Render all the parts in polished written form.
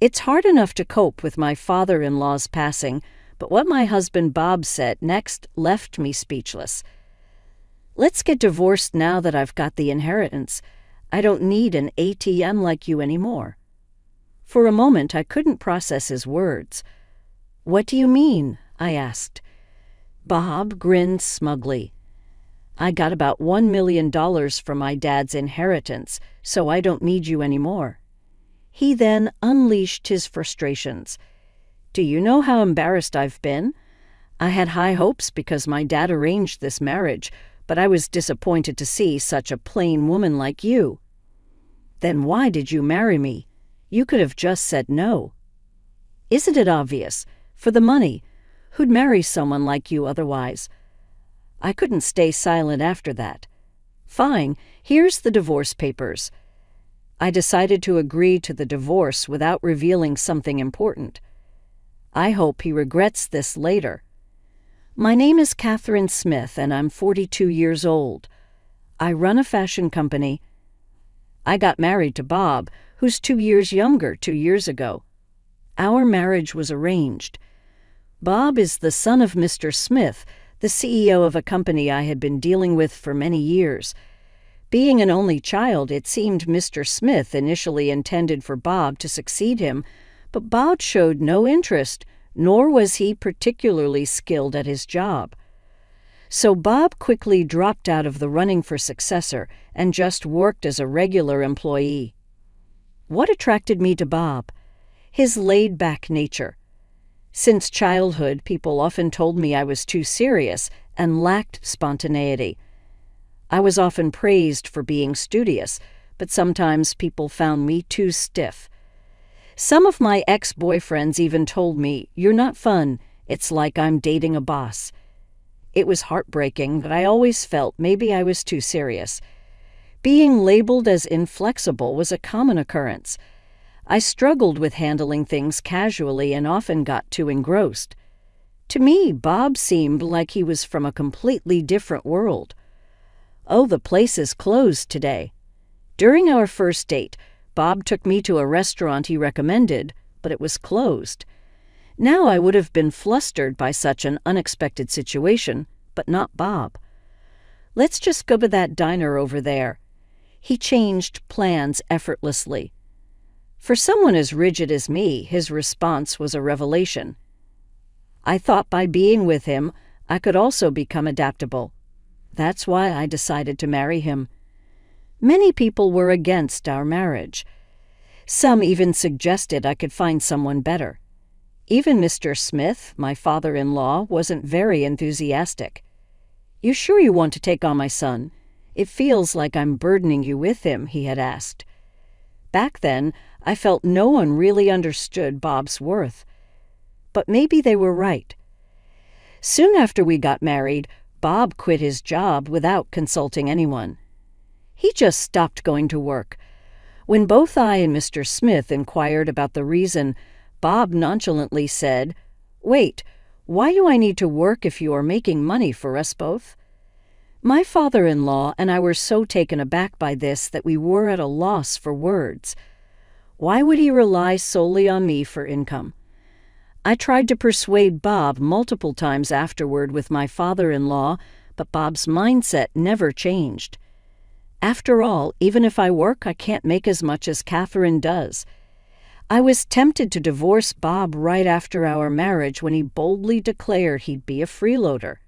It's hard enough to cope with my father-in-law's passing, but what my husband Bob said next left me speechless. Let's get divorced now that I've got the inheritance. I don't need an ATM like you anymore. For a moment, I couldn't process his words. What do you mean? I asked. Bob grinned smugly. I got about $1 million from my dad's inheritance, so I don't need you anymore. He then unleashed his frustrations. Do you know how embarrassed I've been? I had high hopes because my dad arranged this marriage, but I was disappointed to see such a plain woman like you. Then why did you marry me? You could have just said no. Isn't it obvious? For the money. Who'd marry someone like you otherwise? I couldn't stay silent after that. Fine, here's the divorce papers. I decided to agree to the divorce without revealing something important. I hope he regrets this later. My name is Catherine Smith, and I'm 42 years old. I run a fashion company. I got married to Bob, who's 2 years younger 2 years ago. Our marriage was arranged. Bob is the son of Mr. Smith, the CEO of a company I had been dealing with for many years. Being an only child, it seemed Mr. Smith initially intended for Bob to succeed him, but Bob showed no interest, nor was he particularly skilled at his job. So Bob quickly dropped out of the running for successor and just worked as a regular employee. What attracted me to Bob? His laid-back nature. Since childhood, people often told me I was too serious and lacked spontaneity. I was often praised for being studious, but sometimes people found me too stiff. Some of my ex-boyfriends even told me, "You're not fun. It's like I'm dating a boss." It was heartbreaking, but I always felt maybe I was too serious. Being labeled as inflexible was a common occurrence. I struggled with handling things casually and often got too engrossed. To me, Bob seemed like he was from a completely different world. Oh, the place is closed today. During our first date, Bob took me to a restaurant he recommended, but it was closed. Now I would have been flustered by such an unexpected situation, but not Bob. Let's just go to that diner over there. He changed plans effortlessly. For someone as rigid as me, his response was a revelation. I thought by being with him, I could also become adaptable. That's why I decided to marry him. Many people were against our marriage. Some even suggested I could find someone better. Even Mr. Smith, my father-in-law, wasn't very enthusiastic. You sure you want to take on my son? It feels like I'm burdening you with him, he had asked. Back then, I felt no one really understood Bob's worth. But maybe they were right. Soon after we got married, Bob quit his job without consulting anyone. He just stopped going to work. When both I and Mr. Smith inquired about the reason, Bob nonchalantly said, "Wait, why do I need to work if you are making money for us both?" My father-in-law and I were so taken aback by this that we were at a loss for words. Why would he rely solely on me for income? I tried to persuade Bob multiple times afterward with my father-in-law, but Bob's mindset never changed. After all, even if I work, I can't make as much as Catherine does. I was tempted to divorce Bob right after our marriage when he boldly declared he'd be a freeloader.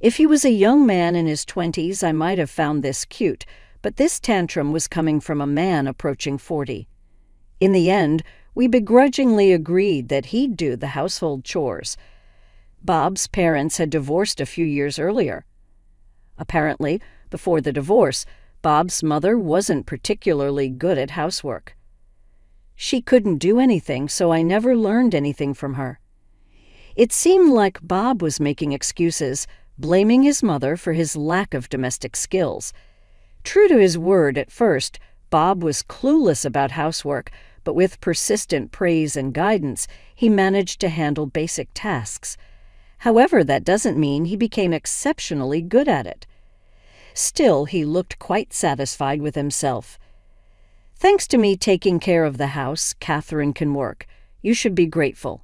If he was a young man in his 20s, I might have found this cute, but this tantrum was coming from a man approaching 40. In the end, we begrudgingly agreed that he'd do the household chores. Bob's parents had divorced a few years earlier. Apparently, before the divorce, Bob's mother wasn't particularly good at housework. She couldn't do anything, so I never learned anything from her. It seemed like Bob was making excuses, blaming his mother for his lack of domestic skills. True to his word at first, Bob was clueless about housework, but with persistent praise and guidance, he managed to handle basic tasks. However, that doesn't mean he became exceptionally good at it. Still, he looked quite satisfied with himself. Thanks to me taking care of the house, Catherine can work. You should be grateful."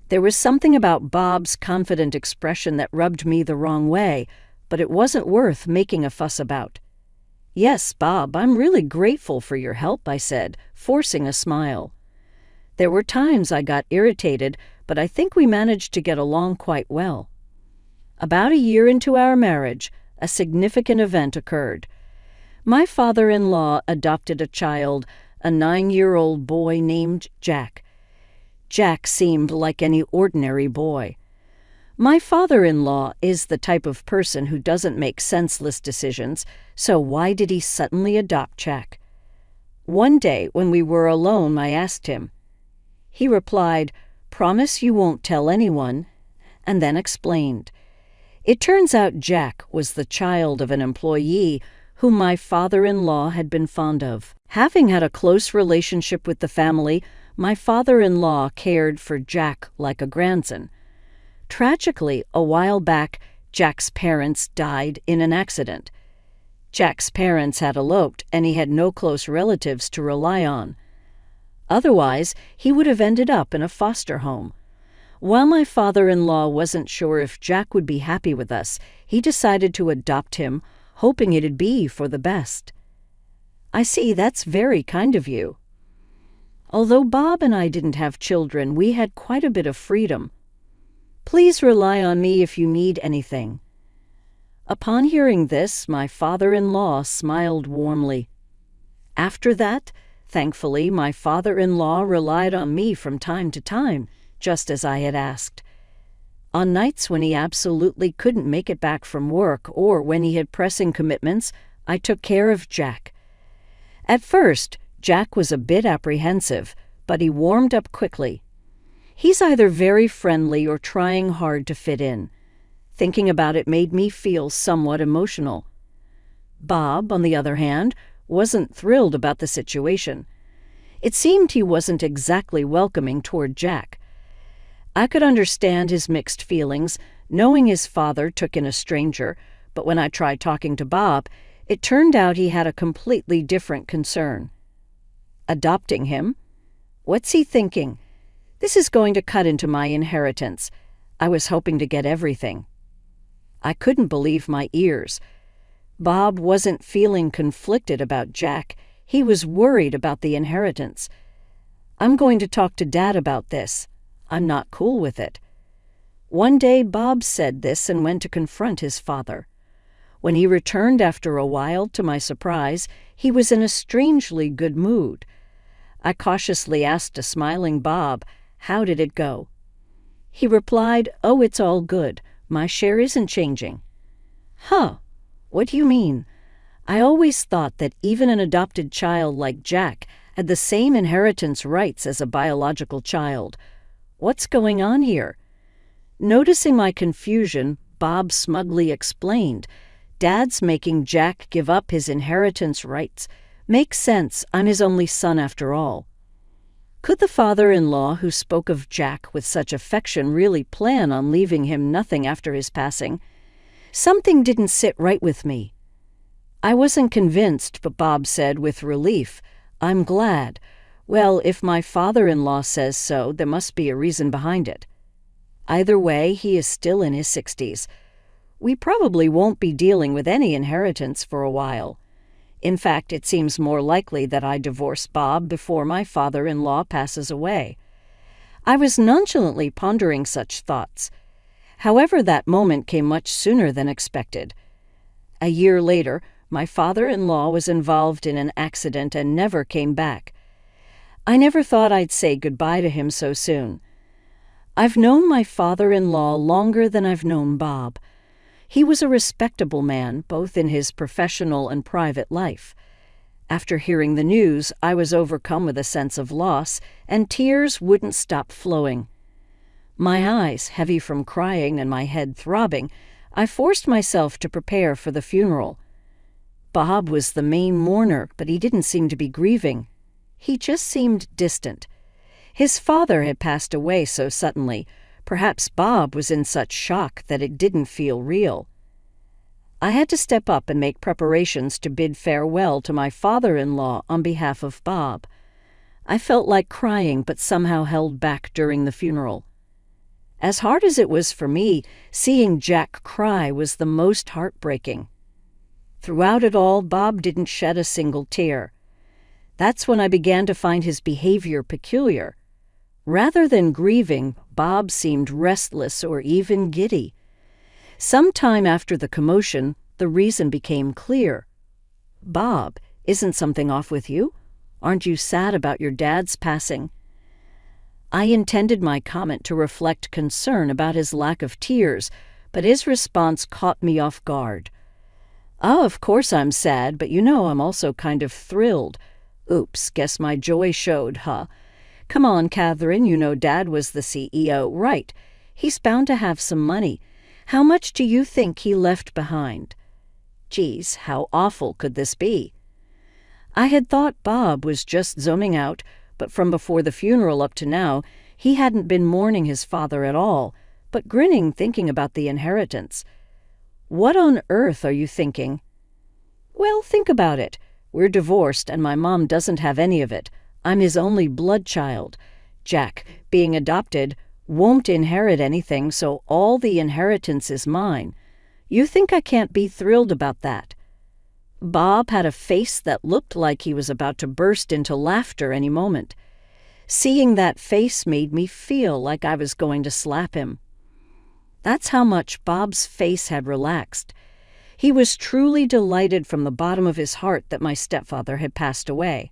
There was something about Bob's confident expression that rubbed me the wrong way, but it wasn't worth making a fuss about. "Yes, Bob, I'm really grateful for your help," I said, forcing a smile. There were times I got irritated, but I think we managed to get along quite well. About a year into our marriage, a significant event occurred. My father-in-law adopted a child, a 9-year-old boy named Jack. Jack seemed like any ordinary boy. My father-in-law is the type of person who doesn't make senseless decisions, so why did he suddenly adopt Jack? One day, when we were alone, I asked him. He replied, "Promise you won't tell anyone," and then explained. It turns out Jack was the child of an employee whom my father-in-law had been fond of. Having had a close relationship with the family, my father-in-law cared for Jack like a grandson. Tragically, a while back, Jack's parents died in an accident. Jack's parents had eloped, and he had no close relatives to rely on. Otherwise, he would have ended up in a foster home. While my father-in-law wasn't sure if Jack would be happy with us, he decided to adopt him, hoping it'd be for the best. I see, that's very kind of you. Although Bob and I didn't have children, we had quite a bit of freedom. Please rely on me if you need anything. Upon hearing this, my father-in-law smiled warmly. After that, thankfully, my father-in-law relied on me from time to time, just as I had asked. On nights when he absolutely couldn't make it back from work or when he had pressing commitments, I took care of Jack. At first, Jack was a bit apprehensive, but he warmed up quickly. He's either very friendly or trying hard to fit in. Thinking about it made me feel somewhat emotional. Bob, on the other hand, wasn't thrilled about the situation. It seemed he wasn't exactly welcoming toward Jack. I could understand his mixed feelings, knowing his father took in a stranger, but when I tried talking to Bob, it turned out he had a completely different concern. Adopting him? What's he thinking? This is going to cut into my inheritance. I was hoping to get everything. I couldn't believe my ears. Bob wasn't feeling conflicted about Jack. He was worried about the inheritance. I'm going to talk to Dad about this. I'm not cool with it. One day, Bob said this and went to confront his father. When he returned after a while, to my surprise, he was in a strangely good mood. I cautiously asked a smiling Bob, "How did it go?" He replied, "Oh, it's all good. My share isn't changing." Huh, what do you mean? I always thought that even an adopted child like Jack had the same inheritance rights as a biological child. What's going on here? Noticing my confusion, Bob smugly explained, "Dad's making Jack give up his inheritance rights. Makes sense, I'm his only son after all." Could the father-in-law who spoke of Jack with such affection really plan on leaving him nothing after his passing? Something didn't sit right with me. I wasn't convinced, but Bob said with relief, "I'm glad. Well, if my father-in-law says so, there must be a reason behind it. Either way, he is still in his 60s. We probably won't be dealing with any inheritance for a while. In fact, it seems more likely that I divorce Bob before my father-in-law passes away." I was nonchalantly pondering such thoughts. However, that moment came much sooner than expected. A year later, my father-in-law was involved in an accident and never came back. I never thought I'd say goodbye to him so soon. I've known my father-in-law longer than I've known Bob. He was a respectable man, both in his professional and private life. After hearing the news, I was overcome with a sense of loss, and tears wouldn't stop flowing. My eyes heavy from crying and my head throbbing, I forced myself to prepare for the funeral. Bob was the main mourner, but he didn't seem to be grieving. He just seemed distant. His father had passed away so suddenly. Perhaps Bob was in such shock that it didn't feel real. I had to step up and make preparations to bid farewell to my father-in-law on behalf of Bob. I felt like crying, but somehow held back during the funeral. As hard as it was for me, seeing Jack cry was the most heartbreaking. Throughout it all, Bob didn't shed a single tear. That's when I began to find his behavior peculiar. Rather than grieving, Bob seemed restless or even giddy. Some time after the commotion, the reason became clear. "Bob, isn't something off with you? Aren't you sad about your dad's passing?" I intended my comment to reflect concern about his lack of tears, but his response caught me off guard. "Oh, of course I'm sad, but I'm also kind of thrilled." Oops, guess my joy showed, huh? "Come on, Catherine, Dad was the CEO, right? He's bound to have some money. How much do you think he left behind?" Geez, how awful could this be? I had thought Bob was just zoning out, but from before the funeral up to now, he hadn't been mourning his father at all, but grinning thinking about the inheritance. "What on earth are you thinking?" "Well, think about it. We're divorced and my mom doesn't have any of it. I'm his only blood child. Jack, being adopted, won't inherit anything, so all the inheritance is mine. You think I can't be thrilled about that?" Bob had a face that looked like he was about to burst into laughter any moment. Seeing that face made me feel like I was going to slap him. That's how much Bob's face had relaxed. He was truly delighted from the bottom of his heart that my stepfather had passed away.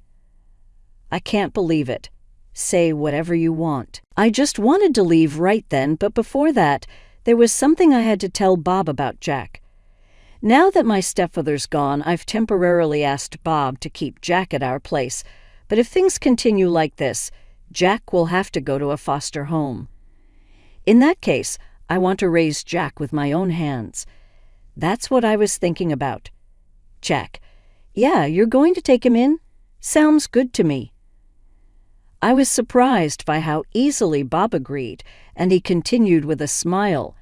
"I can't believe it. Say whatever you want." I just wanted to leave right then, but before that, there was something I had to tell Bob about Jack. Now that my stepfather's gone, I've temporarily asked Bob to keep Jack at our place, but if things continue like this, Jack will have to go to a foster home. In that case, I want to raise Jack with my own hands. That's what I was thinking about. Jack: "Yeah, you're going to take him in? Sounds good to me." I was surprised by how easily Bob agreed, and he continued with a smile.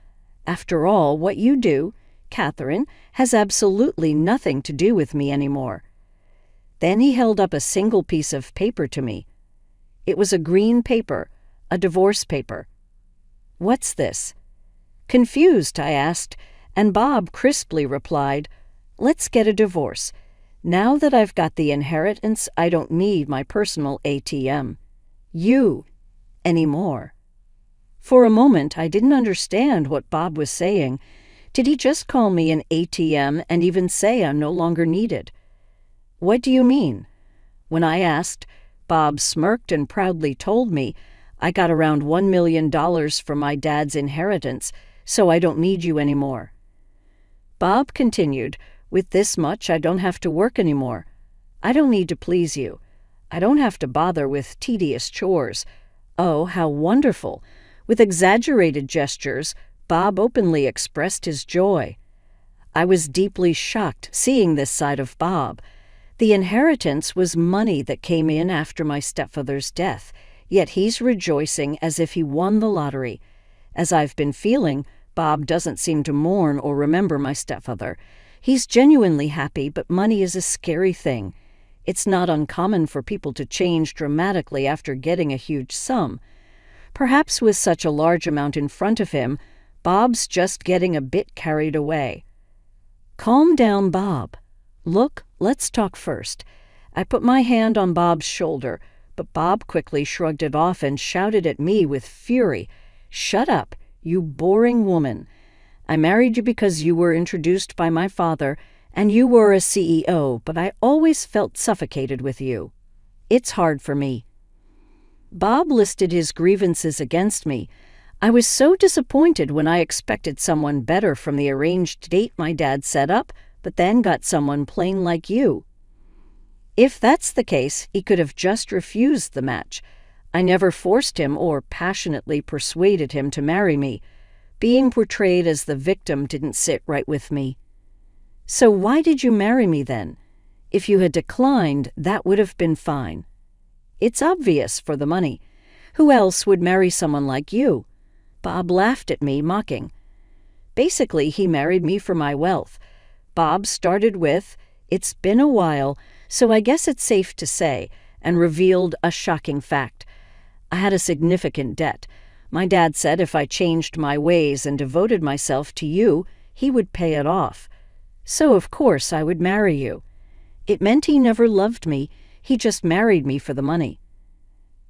"After all, what you do, Catherine, has absolutely nothing to do with me anymore." Then he held up a single piece of paper to me. It was a green paper, a divorce paper. "What's this?" Confused, I asked, and Bob crisply replied, "Let's get a divorce. Now that I've got the inheritance, I don't need my personal ATM. You anymore." For a moment, I didn't understand what Bob was saying. Did he just call me an ATM and even say I'm no longer needed? "What do you mean?" When I asked, Bob smirked and proudly told me, "I got around $1 million from my dad's inheritance, so I don't need you anymore." Bob continued, "With this much, I don't have to work anymore. I don't need to please you. I don't have to bother with tedious chores. Oh, how wonderful." With exaggerated gestures, Bob openly expressed his joy. I was deeply shocked seeing this side of Bob. The inheritance was money that came in after my stepfather's death, yet he's rejoicing as if he won the lottery. As I've been feeling, Bob doesn't seem to mourn or remember my stepfather. He's genuinely happy, but money is a scary thing. It's not uncommon for people to change dramatically after getting a huge sum. Perhaps with such a large amount in front of him, Bob's just getting a bit carried away. "Calm down, Bob. Look, let's talk first." I put my hand on Bob's shoulder, but Bob quickly shrugged it off and shouted at me with fury, "Shut up, you boring woman. I married you because you were introduced by my father, and you were a CEO, but I always felt suffocated with you. It's hard for me." Bob listed his grievances against me. I was so disappointed when I expected someone better from the arranged date my dad set up, but then got someone plain like you. If that's the case, he could have just refused the match. I never forced him or passionately persuaded him to marry me. Being portrayed as the victim didn't sit right with me. "So why did you marry me then? If you had declined, that would have been fine." "It's obvious, for the money. Who else would marry someone like you?" Bob laughed at me, mocking. "Basically, he married me for my wealth. Bob started with, "It's been a while, so I guess it's safe to say," and revealed a shocking fact. I had a significant debt. My dad said if I changed my ways and devoted myself to you, he would pay it off. So, of course, I would marry you. It meant he never loved me. He just married me for the money.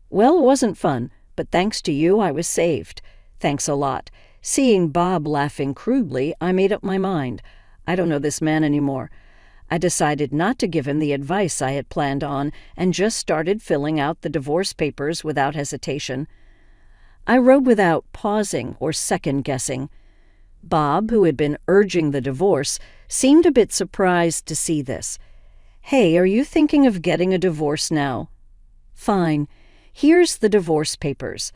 Well, it wasn't fun, but thanks to you, I was saved. Thanks a lot. Seeing Bob laughing crudely, I made up my mind. I don't know this man anymore. I decided not to give him the advice I had planned on and just started filling out the divorce papers without hesitation. I wrote without pausing or second-guessing. Bob, who had been urging the divorce, seemed a bit surprised to see this. "Hey, are you thinking of getting a divorce now?" "Fine. Here's the divorce papers."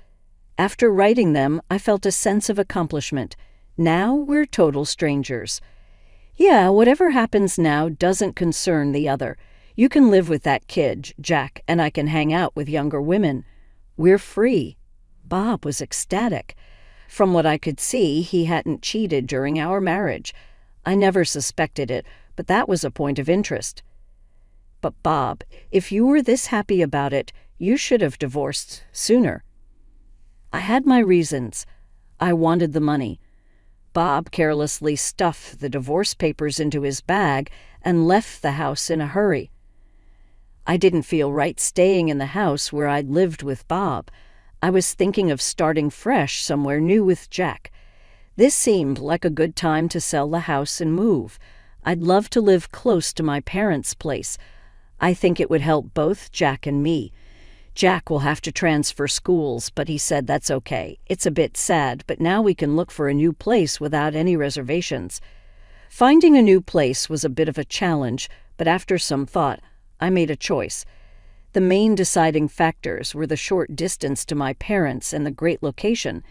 After writing them, I felt a sense of accomplishment. Now we're total strangers. Yeah, whatever happens now doesn't concern the other. You can live with that kid, Jack, and I can hang out with younger women. We're free. Bob was ecstatic. From what I could see, he hadn't cheated during our marriage. I never suspected it, but that was a point of interest. But Bob, if you were this happy about it, you should have divorced sooner. I had my reasons. I wanted the money. Bob carelessly stuffed the divorce papers into his bag and left the house in a hurry. I didn't feel right staying in the house where I'd lived with Bob. I was thinking of starting fresh somewhere new with Jack. This seemed like a good time to sell the house and move. I'd love to live close to my parents' place. I think it would help both Jack and me. Jack will have to transfer schools, but he said that's okay. It's a bit sad, but now we can look for a new place without any reservations. Finding a new place was a bit of a challenge, but after some thought, I made a choice. The main deciding factors were the short distance to my parents and the great location.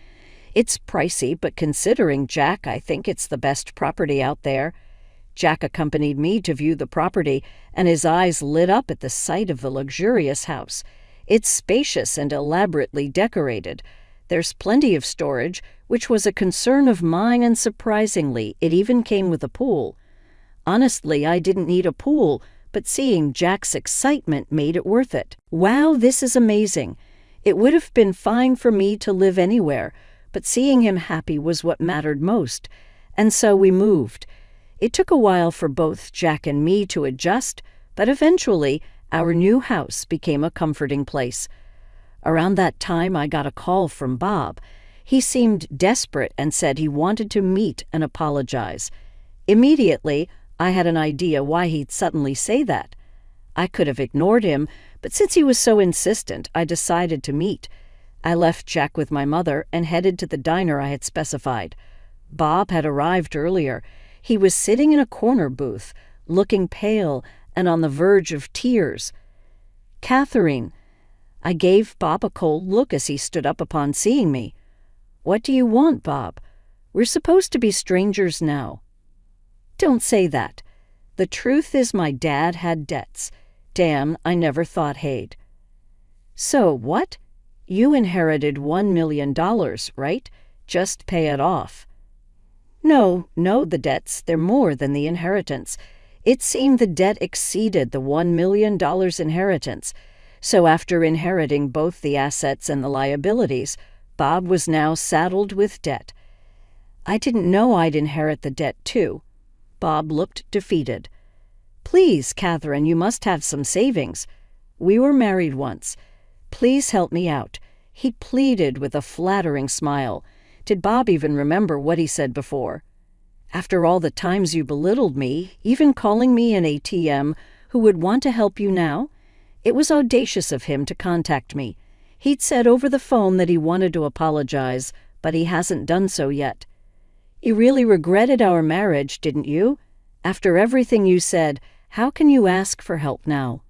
It's pricey, but considering Jack, I think it's the best property out there. Jack accompanied me to view the property, and his eyes lit up at the sight of the luxurious house. It's spacious and elaborately decorated. There's plenty of storage, which was a concern of mine, and surprisingly, it even came with a pool. Honestly, I didn't need a pool, but seeing Jack's excitement made it worth it. Wow, this is amazing. It would have been fine for me to live anywhere, but seeing him happy was what mattered most. And so we moved. It took a while for both Jack and me to adjust, but eventually, our new house became a comforting place. Around that time, I got a call from Bob. He seemed desperate and said he wanted to meet and apologize. Immediately, I had an idea why he'd suddenly say that. I could have ignored him, but since he was so insistent, I decided to meet. I left Jack with my mother and headed to the diner I had specified. Bob had arrived earlier. He was sitting in a corner booth, looking pale and on the verge of tears. "Catherine." I gave Bob a cold look as he stood up upon seeing me. "What do you want, Bob? We're supposed to be strangers now." "Don't say that. The truth is my dad had debts. Damn, I never thought he'd." "So what? You inherited $1 million, right? Just pay it off." No, the debts, they're more than the inheritance. It seemed the debt exceeded the $1 million inheritance. So after inheriting both the assets and the liabilities, Bob was now saddled with debt. I didn't know I'd inherit the debt too. Bob looked defeated. "Please, Catherine, you must have some savings. We were married once. Please help me out." He pleaded with a flattering smile. Did Bob even remember what he said before? "After all the times you belittled me, even calling me an ATM, who would want to help you now?" It was audacious of him to contact me. He'd said over the phone that he wanted to apologize, but he hasn't done so yet. "You really regretted our marriage, didn't you? After everything you said, how can you ask for help now?"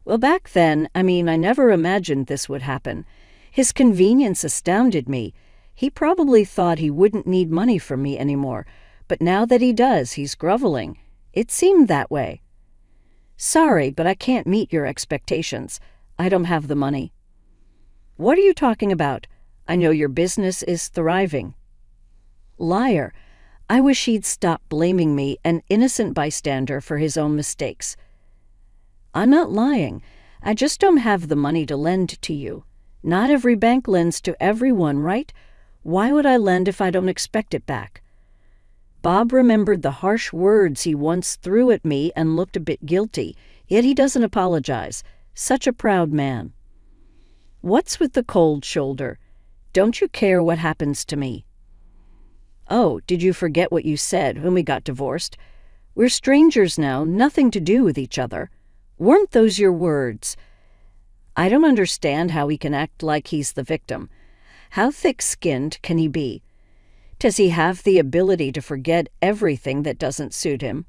Well, back then, I never imagined this would happen. His convenience astounded me. He probably thought he wouldn't need money from me anymore, but now that he does, he's groveling. It seemed that way. "Sorry, but I can't meet your expectations. I don't have the money." "What are you talking about? I know your business is thriving." "Liar. I wish he'd stop blaming me, an innocent bystander, for his own mistakes. I'm not lying. I just don't have the money to lend to you. Not every bank lends to everyone, right? Why would I lend if I don't expect it back? Bob remembered the harsh words he once threw at me and looked a bit guilty, yet he doesn't apologize. Such a proud man. What's with the cold shoulder? Don't you care what happens to me? Oh, did you forget what you said when we got divorced? We're strangers now, nothing to do with each other. Weren't those your words? I don't understand how he can act like he's the victim. How thick-skinned can he be? Does he have the ability to forget everything that doesn't suit him?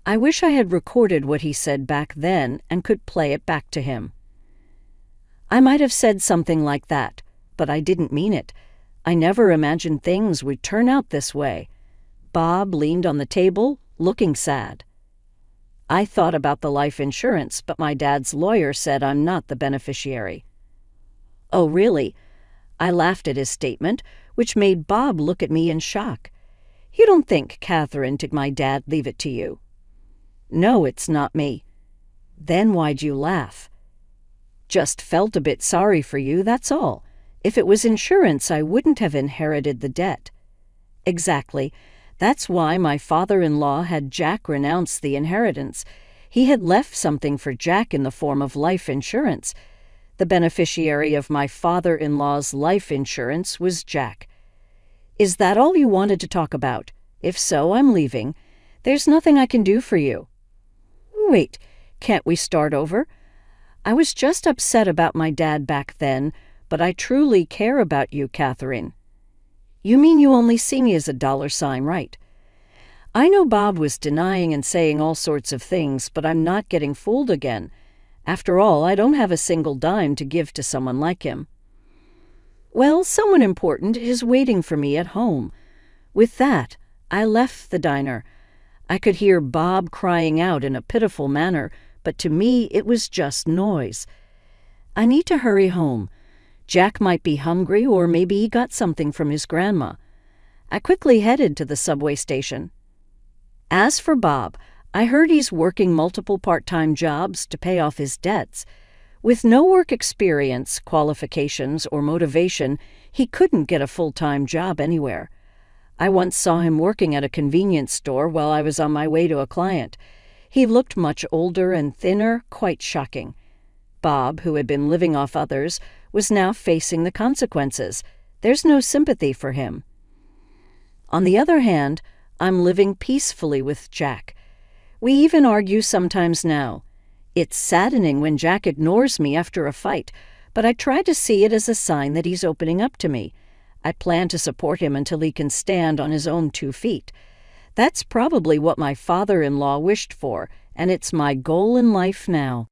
I wish I had recorded what he said back then and could play it back to him. I might have said something like that, but I didn't mean it. I never imagined things would turn out this way. Bob leaned on the table, looking sad. I thought about the life insurance, but my dad's lawyer said I'm not the beneficiary. Oh, really? I laughed at his statement, which made Bob look at me in shock. You don't think, Catherine, did my dad leave it to you? No, it's not me. Then why'd you laugh? Just felt a bit sorry for you, that's all. If it was insurance, I wouldn't have inherited the debt. Exactly. That's why my father-in-law had Jack renounce the inheritance. He had left something for Jack in the form of life insurance. The beneficiary of my father-in-law's life insurance was Jack. Is that all you wanted to talk about? If so, I'm leaving. There's nothing I can do for you. Wait, can't we start over? I was just upset about my dad back then, but I truly care about you, Catherine. You mean you only see me as a dollar sign, right? I know Bob was denying and saying all sorts of things, but I'm not getting fooled again. After all, I don't have a single dime to give to someone like him. Well, someone important is waiting for me at home. With that, I left the diner. I could hear Bob crying out in a pitiful manner, but to me it was just noise. I need to hurry home. Jack might be hungry, or maybe he got something from his grandma. I quickly headed to the subway station. As for Bob, I heard he's working multiple part-time jobs to pay off his debts. With no work experience, qualifications, or motivation, he couldn't get a full-time job anywhere. I once saw him working at a convenience store while I was on my way to a client. He looked much older and thinner, quite shocking. Bob, who had been living off others, was now facing the consequences. There's no sympathy for him. On the other hand, I'm living peacefully with Jack. We even argue sometimes now. It's saddening when Jack ignores me after a fight, but I try to see it as a sign that he's opening up to me. I plan to support him until he can stand on his own 2 feet. That's probably what my father-in-law wished for, and it's my goal in life now.